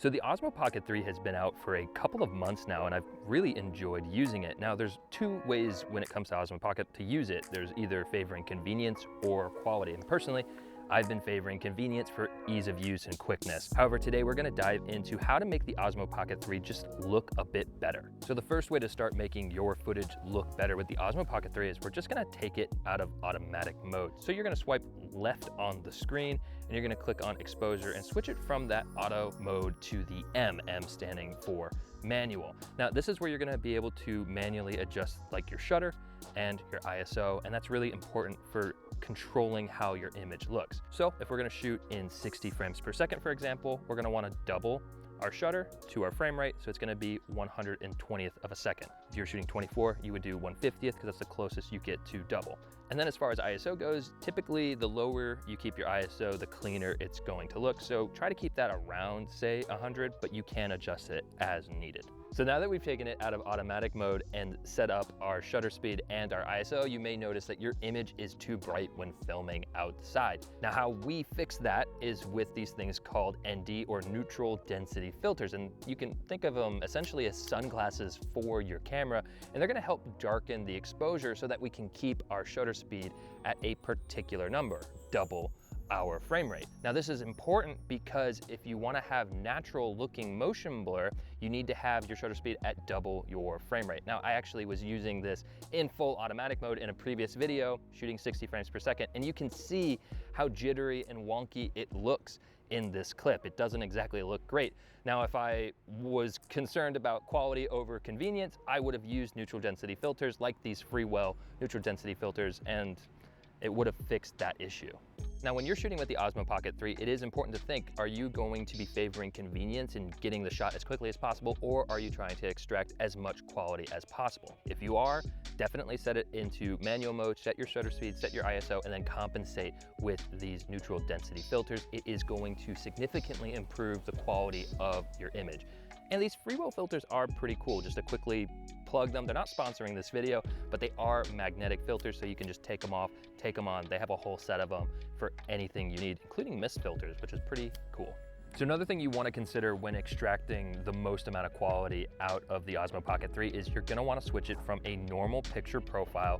So the Osmo Pocket 3 has been out for a couple of months now, and I've really enjoyed using it. Now, there's two ways when it comes to Osmo Pocket to use it. There's either favoring convenience or quality. And personally, I've been favoring convenience for ease of use and quickness. However, today we're gonna dive into how to make the Osmo Pocket 3 just look a bit better. So the first way to start making your footage look better with the Osmo Pocket 3 is we're just gonna take it out of automatic mode. So you're gonna swipe left on the screen and you're gonna click on exposure and switch it from that auto mode to the M standing for manual. Now, this is where you're gonna be able to manually adjust like your shutter and your ISO, and that's really important for controlling how your image looks. So if we're gonna shoot in 60 frames per second, for example, we're gonna wanna double our shutter to our frame rate, so it's gonna be 1/120th of a second. If you're shooting 24, you would do 1/50th because that's the closest you get to double. And then as far as ISO goes, typically the lower you keep your ISO, the cleaner it's going to look. So try to keep that around, say 100, but you can adjust it as needed. So now that we've taken it out of automatic mode and set up our shutter speed and our ISO, you may notice that your image is too bright when filming outside. Now, how we fix that is with these things called ND or neutral density filters. And you can think of them essentially as sunglasses for your camera, and they're gonna help darken the exposure so that we can keep our shutter speed at a particular number, double our frame rate. Now, this is important because if you want to have natural looking motion blur, you need to have your shutter speed at double your frame rate. Now, I actually was using this in full automatic mode in a previous video, shooting 60 frames per second, and you can see how jittery and wonky it looks in this clip. It doesn't exactly look great. Now, if I was concerned about quality over convenience, I would have used neutral density filters like these FREEWELL neutral density filters, and it would have fixed that issue. Now, when you're shooting with the Osmo Pocket 3, it is important to think, are you going to be favoring convenience and getting the shot as quickly as possible, or are you trying to extract as much quality as possible? If you are, definitely set it into manual mode, set your shutter speed, set your ISO, and then compensate with these neutral density filters. It is going to significantly improve the quality of your image. And these FREEWELL filters are pretty cool. Just to quickly plug them, they're not sponsoring this video, but they are magnetic filters, so you can just take them off, take them on. They have a whole set of them for anything you need, including mist filters, which is pretty cool. So another thing you want to consider when extracting the most amount of quality out of the Osmo Pocket 3 is you're going to want to switch it from a normal picture profile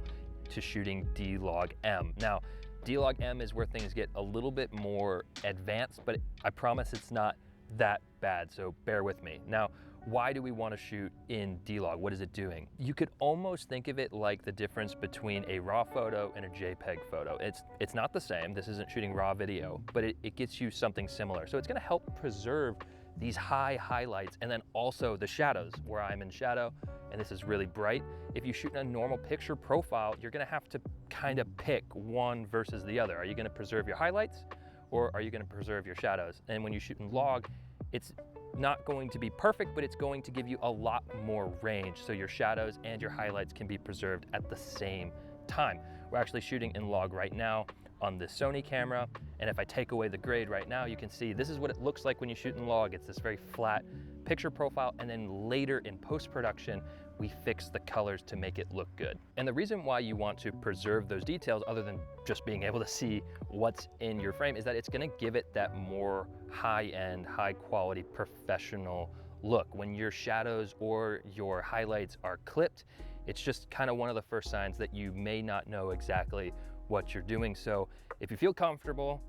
to shooting D-Log-M. Now, D-Log-M is where things get a little bit more advanced, but I promise it's not that bad, so bear with me. Now, why do we want to shoot in D-Log? What is it doing? You could almost think of it like the difference between a RAW photo and a JPEG photo. It's not the same. This isn't shooting RAW video, but it gets you something similar. So it's going to help preserve these high highlights and then also the shadows where I'm in shadow and this is really bright. If you shoot in a normal picture profile, you're going to have to kind of pick one versus the other. Are you going to preserve your highlights or are you going to preserve your shadows? And when you shoot in log, it's not going to be perfect, but it's going to give you a lot more range. So your shadows and your highlights can be preserved at the same time. We're actually shooting in log right now on the Sony camera. And if I take away the grade right now, you can see this is what it looks like when you shoot in log. It's this very flat picture profile. And then later in post-production, we fix the colors to make it look good. And the reason why you want to preserve those details, other than just being able to see what's in your frame, is that it's gonna give it that more high-end, high-quality, professional look. When your shadows or your highlights are clipped, it's just kind of one of the first signs that you may not know exactly what you're doing. So if you feel comfortable,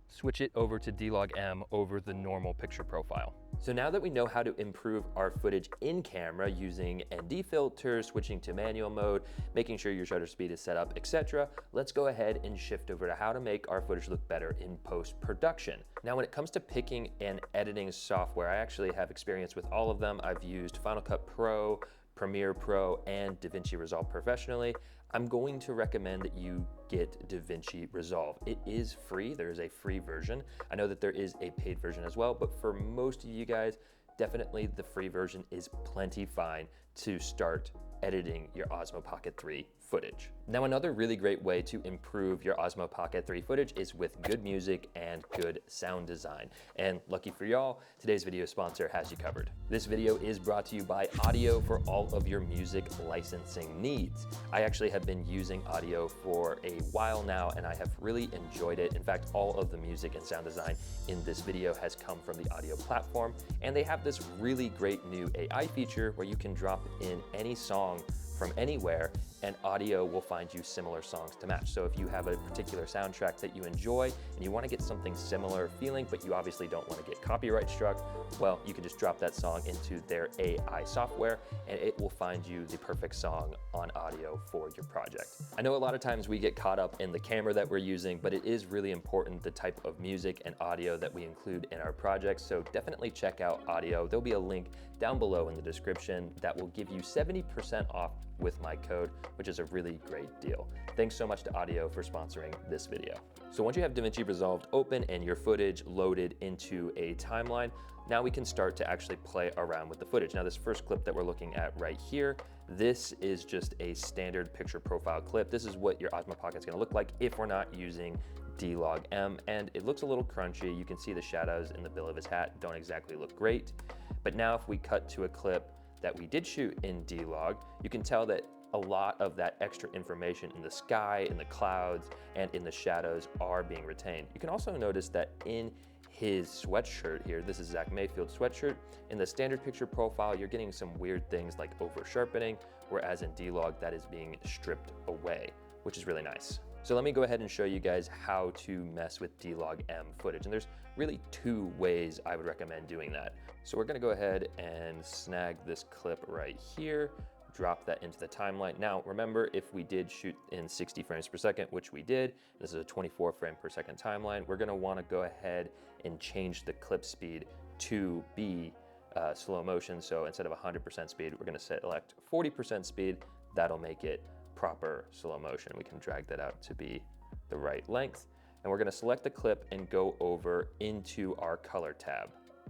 switch it over to D-Log-M over the normal picture profile. So now that we know how to improve our footage in camera using ND filters, switching to manual mode, making sure your shutter speed is set up, etc., let's go ahead and shift over to how to make our footage look better in post-production. Now, when it comes to picking and editing software, I actually have experience with all of them. I've used Final Cut Pro, Premiere Pro, and DaVinci Resolve professionally. I'm going to recommend that you get DaVinci Resolve. It is free. There is a free version. I know that there is a paid version as well, but for most of you guys, definitely the free version is plenty fine to start editing your Osmo Pocket 3 footage. Now, another really great way to improve your Osmo Pocket 3 footage is with good music and good sound design. And lucky for y'all, today's video sponsor has you covered. This video is brought to you by Audio for all of your music licensing needs. I actually have been using Audio for a while now, and I have really enjoyed it. In fact, all of the music and sound design in this video has come from the Audio platform, and they have this really great new AI feature where you can drop in any song from anywhere and Audio will find you similar songs to match. So if you have a particular soundtrack that you enjoy and you want to get something similar feeling, but you obviously don't want to get copyright struck, well, you can just drop that song into their AI software and it will find you the perfect song on Audio for your project. I know a lot of times we get caught up in the camera that we're using, but it is really important the type of music and audio that we include in our projects. So definitely check out Audio. There'll be a link down below in the description that will give you 70% off with my code, which is a really great deal. Thanks so much to Audio for sponsoring this video. So once you have DaVinci Resolve open and your footage loaded into a timeline, now we can start to actually play around with the footage. Now this first clip that we're looking at right here, this is just a standard picture profile clip. This is what your Osmo Pocket is gonna look like if we're not using D-Log-M, and it looks a little crunchy. You can see the shadows in the bill of his hat don't exactly look great. But now if we cut to a clip that we did shoot in D-Log, you can tell that a lot of that extra information in the sky, in the clouds, and in the shadows are being retained. You can also notice that in his sweatshirt here, this is Zach Mayfield's sweatshirt, in the standard picture profile, you're getting some weird things like over sharpening, whereas in D-Log that is being stripped away, which is really nice. So let me go ahead and show you guys how to mess with D-Log-M footage. And there's really two ways I would recommend doing that. So we're gonna go ahead and snag this clip right here, drop that into the timeline. Now, remember, if we did shoot in 60 frames per second, which we did, this is a 24 frame per second timeline, we're gonna wanna go ahead and change the clip speed to be slow motion. So instead of 100% speed, we're gonna select 40% speed. That'll make it proper slow motion. We can drag that out to be the right length. And we're gonna select the clip and go over into our color tab.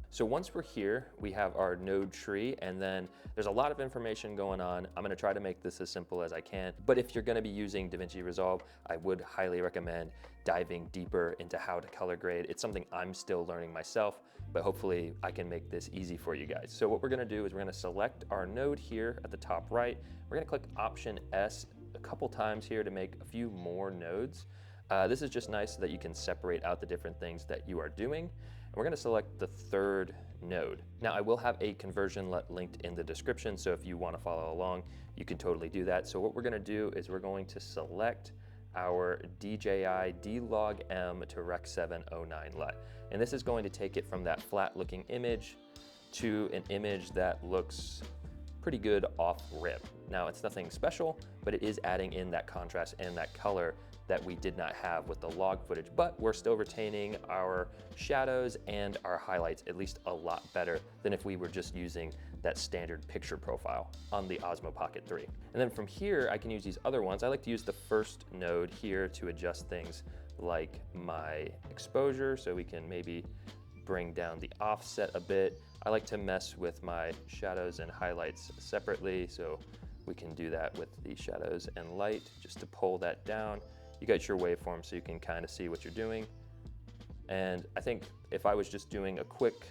So once we're here, we have our node tree, and then there's a lot of information going on. I'm gonna try to make this as simple as I can, but if you're gonna be using DaVinci Resolve, I would highly recommend diving deeper into how to color grade. It's something I'm still learning myself, but hopefully I can make this easy for you guys. So what we're gonna do is we're gonna select our node here at the top right. We're gonna click Option S a couple times here to make a few more nodes. This is just nice so that you can separate out the different things that you are doing. And we're gonna select the third node. Now I will have a conversion LUT linked in the description, so if you wanna follow along, you can totally do that. So what we're gonna do is we're going to select our DJI D-Log-M to Rec 709 LUT. And this is going to take it from that flat looking image to an image that looks pretty good off rip. Now it's nothing special, but it is adding in that contrast and that color that we did not have with the log footage, but we're still retaining our shadows and our highlights at least a lot better than if we were just using that standard picture profile on the Osmo Pocket 3. And then from here, I can use these other ones. I like to use the first node here to adjust things like my exposure, so we can maybe bring down the offset a bit. I like to mess with my shadows and highlights separately, so we can do that with the shadows and light just to pull that down. You got your waveform so you can kind of see what you're doing. And I think if I was just doing a quick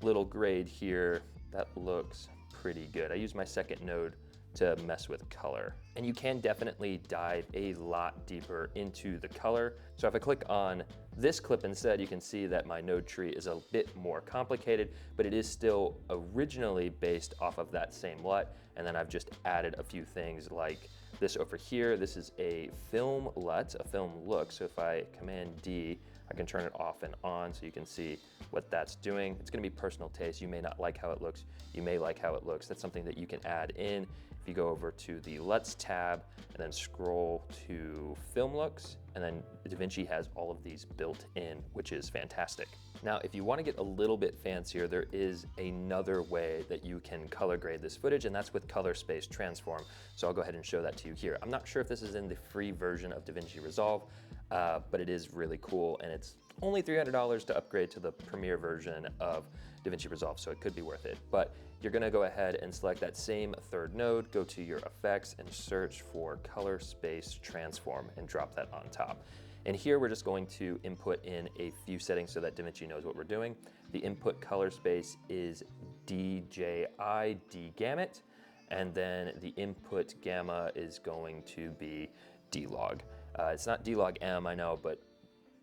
little grade here, that looks pretty good. I use my second node to mess with color. And you can definitely dive a lot deeper into the color. So if I click on this clip instead, you can see that my node tree is a bit more complicated, but it is still originally based off of that same LUT. And then I've just added a few things like this over here. This is a film LUT, a film look. So if I Command D, I can turn it off and on so you can see what that's doing. It's gonna be personal taste. You may not like how it looks. You may like how it looks. That's something that you can add in. If you go over to the LUTs tab and then scroll to film looks, and then DaVinci has all of these built in, which is fantastic. Now, if you want to get a little bit fancier, there is another way that you can color grade this footage, and that's with color space transform. So I'll go ahead and show that to you here. I'm not sure if this is in the free version of DaVinci Resolve, but it is really cool and it's only $300 to upgrade to the Premiere version of DaVinci Resolve, so it could be worth it. But you're gonna go ahead and select that same third node, go to your effects and search for color space transform and drop that on top. And here we're just going to input in a few settings so that DaVinci knows what we're doing. The input color space is DJI D-Gamut, and then the input gamma is going to be D-Log. It's not D-Log M, I know, but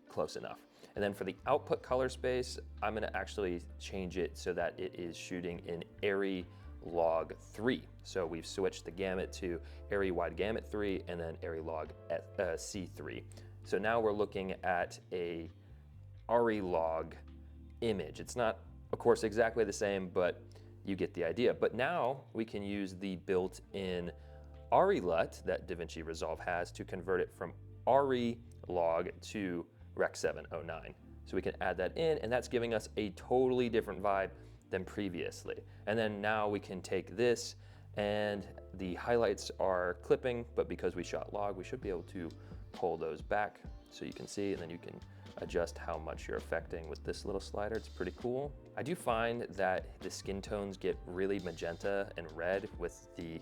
close enough. And then for the output color space, I'm gonna actually change it so that it is shooting in ARRI log 3. So we've switched the gamut to ARRI wide gamut 3 and then ARRI log C3. So now we're looking at a ARRI log image. It's not, of course, exactly the same, but you get the idea. But now we can use the built-in ARRI LUT that DaVinci Resolve has to convert it from ARRI log to Rec. 709. So we can add that in, and that's giving us a totally different vibe than previously. And then now we can take this, and the highlights are clipping, but because we shot log, we should be able to pull those back so you can see, and then you can adjust how much you're affecting with this little slider. It's pretty cool. I do find that the skin tones get really magenta and red with the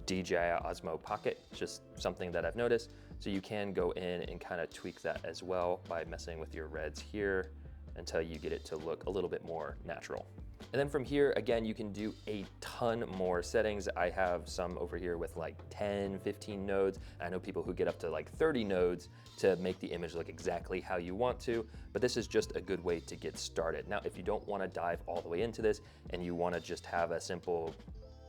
DJI Osmo Pocket, just something that I've noticed. So you can go in and kind of tweak that as well by messing with your reds here until you get it to look a little bit more natural. And then from here, again, you can do a ton more settings. I have some over here with like 10, 15 nodes. I know people who get up to like 30 nodes to make the image look exactly how you want to, but this is just a good way to get started. Now, if you don't want to dive all the way into this and you want to just have a simple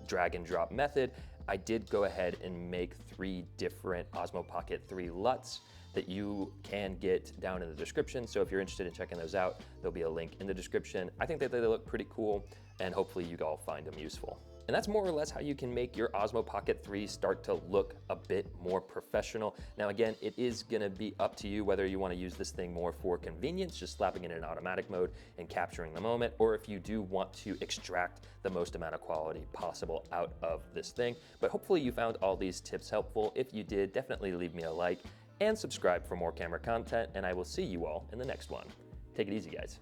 drag and drop method, I did go ahead and make 3 different Osmo Pocket 3 LUTs that you can get down in the description. So if you're interested in checking those out, there'll be a link in the description. I think that they look pretty cool, and hopefully you all find them useful. And that's more or less how you can make your Osmo Pocket 3 start to look a bit more professional. Now again, it is gonna be up to you whether you wanna use this thing more for convenience, just slapping it in automatic mode and capturing the moment, or if you do want to extract the most amount of quality possible out of this thing. But hopefully you found all these tips helpful. If you did, definitely leave me a like and subscribe for more camera content, and I will see you all in the next one. Take it easy, guys.